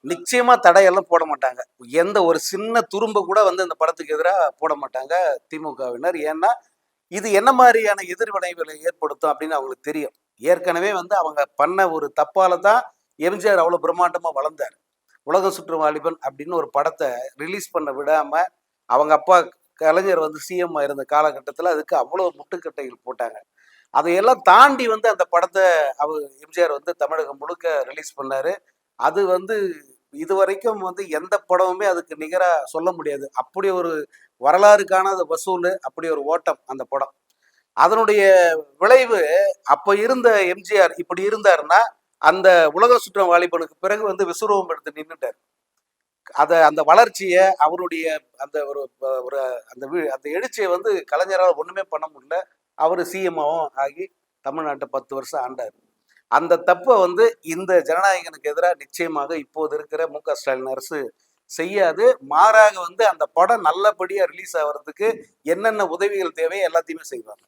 நிச்சயமா தடையெல்லாம் போட மாட்டாங்க. எந்த ஒரு சின்ன துரும்ப கூட வந்து இந்த படத்துக்கு எதிரா போட மாட்டாங்க திமுகவினர். ஏன்னா, இது என்ன மாரியான எதிர்விளைவுகளை ஏற்படுத்தும் அப்படின்னு அவங்களுக்கு தெரியும். ஏற்கனவே வந்து அவங்க பண்ண ஒரு தப்பால தான் எம்ஜிஆர் அவ்வளோ பிரம்மாண்டமா வளர்ந்தார். உலகம் சுற்றும் வாலிபன் அப்படின்னு ஒரு படத்த ரிலீஸ் பண்ண விடாம, அவங்க அப்பா கலைஞர் வந்து சிஎம்மா இருந்த காலகட்டத்தில அதுக்கு அவ்வளோ முட்டுக்கட்டைகள் போட்டாங்க. அதையெல்லாம் தாண்டி வந்து அந்த படத்த எம்ஜிஆர் வந்து தமிழகம் முழுக்க ரிலீஸ் பண்ணாரு. அது வந்து இதுவரைக்கும் வந்து எந்த படமுமே அதுக்கு நிகரா சொல்ல முடியாது. அப்படி ஒரு வரலாறு காணாத வசூலு, அப்படி ஒரு ஓட்டம் அந்த படம். அதனுடைய விளைவு அப்ப இருந்த எம்ஜிஆர் இப்படி இருந்தாருன்னா, அந்த உலகம் சுற்றும் வாலிபனுக்கு பிறகு வந்து விஸ்வரூபம் எடுத்து நின்னுட்டாரு. அந்த வளர்ச்சிய அவருடைய அந்த ஒரு ஒரு அந்த எழுச்சிய வந்து கலைஞரால ஒண்ணுமே பண்ண முடியல. அவரு சிஎம்மாவும் ஆகி தமிழ்நாட்ட 10 வருஷம் ஆண்டாரு. அந்த தப்ப வந்து இந்த ஜனநாயகனுக்கு எதிரா நிச்சயமாக இப்போது இருக்கிற மு.க. ஸ்டாலின் அரசு செய்யாது. மாறாக வந்து அந்த படம் நல்லபடியா ரிலீஸ் ஆவறதுக்கு என்னென்ன உதவிகள் தேவையோ எல்லாத்தையுமே செய்வாங்க.